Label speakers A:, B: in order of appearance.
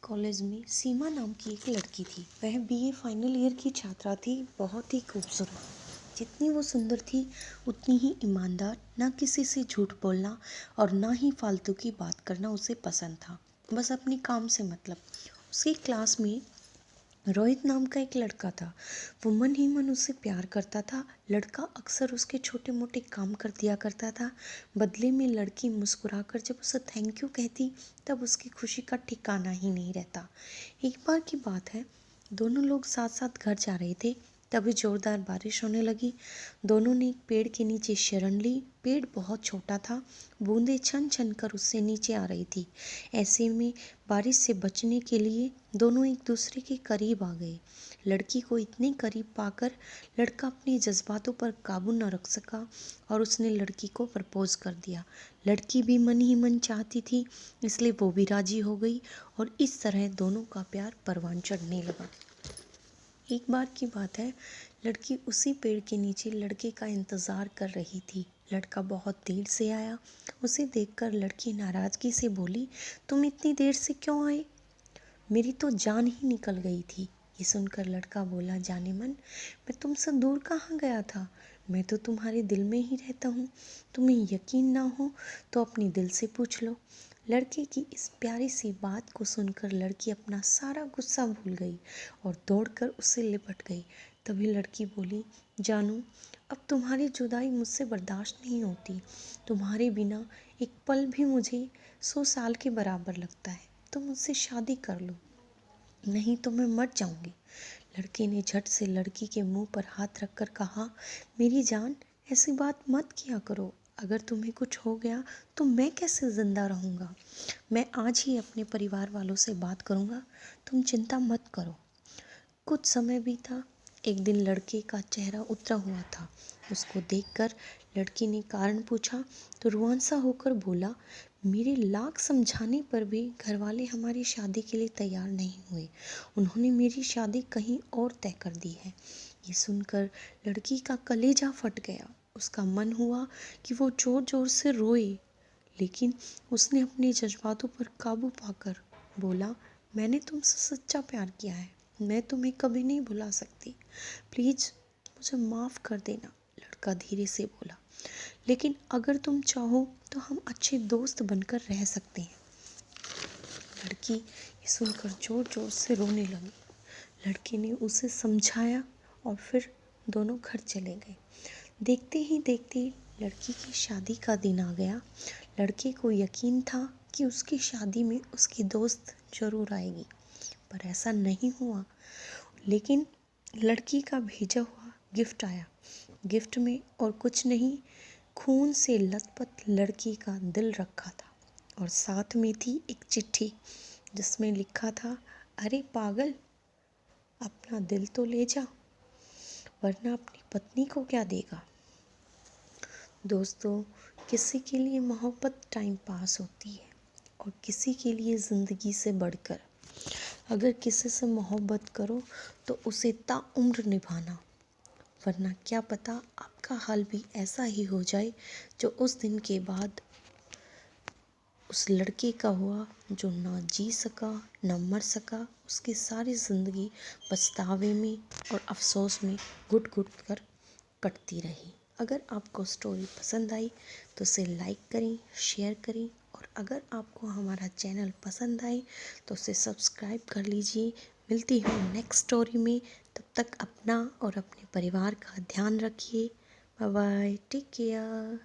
A: College में सीमा नाम की एक लड़की थी। वह बीए फाइनल ईयर की छात्रा थी। बहुत ही खूबसूरत। जितनी वो सुंदर थी उतनी ही ईमानदार। ना किसी से झूठ बोलना और ना ही फालतू की बात करना उसे पसंद था। बस अपने काम से मतलब। उसकी क्लास में रोहित नाम का एक लड़का था। वो मन ही मन उससे प्यार करता था। लड़का अक्सर उसके छोटे मोटे काम कर दिया करता था। बदले में लड़की मुस्कुराकर जब उसे थैंक यू कहती तब उसकी खुशी का ठिकाना ही नहीं रहता। एक बार की बात है, दोनों लोग साथ साथ घर जा रहे थे। तभी जोरदार बारिश होने लगी। दोनों ने एक पेड़ के नीचे शरण ली। पेड़ बहुत छोटा था। बूंदें छन छन कर उससे नीचे आ रही थी। ऐसे में बारिश से बचने के लिए दोनों एक दूसरे के करीब आ गए। लड़की को इतने करीब पाकर लड़का अपने जज्बातों पर काबू न रख सका और उसने लड़की को प्रपोज कर दिया। लड़की भी मन ही मन चाहती थी, इसलिए वो भी राजी हो गई और इस तरह दोनों का प्यार परवान चढ़ने लगा। एक बार की बात है, लड़की उसी पेड़ के नीचे लड़के का इंतज़ार कर रही थी। लड़का बहुत देर से आया। उसे देखकर लड़की नाराज़गी से बोली, तुम इतनी देर से क्यों आए? मेरी तो जान ही निकल गई थी। ये सुनकर लड़का बोला, जाने मन, मैं तुमसे दूर कहाँ गया था? मैं तो तुम्हारे दिल में ही रहता हूँ। तुम्हें यकीन ना हो तो अपने दिल से पूछ लो। लड़के की इस प्यारी सी बात को सुनकर लड़की अपना सारा गुस्सा भूल गई और दौड़कर उससे लिपट गई। तभी लड़की बोली, जानू, अब तुम्हारी जुदाई मुझसे बर्दाश्त नहीं होती। तुम्हारे बिना एक पल भी मुझे 100 साल के बराबर लगता है। तुम मुझसे शादी कर लो, नहीं तो मैं मर जाऊंगी। लड़के ने झट से लड़की के मुंह पर हाथ रखकर कहा, मेरी जान, ऐसी बात मत किया करो। अगर तुम्हें कुछ हो गया तो मैं कैसे जिंदा रहूंगा? मैं आज ही अपने परिवार वालों से बात करूंगा। तुम चिंता मत करो। कुछ समय बीता। एक दिन लड़के का चेहरा उतरा हुआ था। उसको देखकर लड़की ने कारण पूछा तो रुआंसा होकर बोला, मेरे लाख समझाने पर भी घरवाले हमारी शादी के लिए तैयार नहीं हुए। उन्होंने मेरी शादी कहीं और तय कर दी है। ये सुनकर लड़की का कलेजा फट गया। उसका मन हुआ कि वो जोर जोर से रोए, लेकिन उसने अपने जज्बातों पर काबू पाकर बोला, मैंने तुमसे सच्चा प्यार किया है। मैं तुम्हें कभी नहीं भुला सकती। प्लीज़ मुझे माफ़ कर देना। लड़का धीरे से बोला, लेकिन अगर तुम चाहो तो हम अच्छे दोस्त बनकर रह सकते हैं। लड़की ये सुनकर जोर जोर से रोने लगी। लड़के ने उसे समझाया और फिर दोनों घर चले गए। देखते ही देखते लड़की की शादी का दिन आ गया। लड़के को यकीन था कि उसकी शादी में उसकी दोस्त जरूर आएगी, पर ऐसा नहीं हुआ। लेकिन लड़की का भेजा हुआ गिफ्ट आया। गिफ्ट में और कुछ नहीं, खून से लथपथ लड़की का दिल रखा था और साथ में थी एक चिट्ठी जिसमें लिखा था, अरे पागल, अपना दिल तो ले जा, वरना अपनी पत्नी को क्या देगा। दोस्तों, किसी के लिए मोहब्बत टाइम पास होती है और किसी के लिए ज़िंदगी से बढ़कर। अगर किसी से मोहब्बत करो तो उसे ताउम्र निभाना, वरना क्या पता आपका हाल भी ऐसा ही हो जाए जो उस दिन के बाद उस लड़के का हुआ, जो ना जी सका ना मर सका। उसकी सारी ज़िंदगी पछतावे में और अफसोस में घुट घुट कर कटती रही। अगर आपको स्टोरी पसंद आई तो उसे लाइक करें, शेयर करें और अगर आपको हमारा चैनल पसंद आए तो उसे सब्सक्राइब कर लीजिए। मिलती हूँ नेक्स्ट स्टोरी में। तब तक अपना और अपने परिवार का ध्यान रखिए। Bye bye, take care.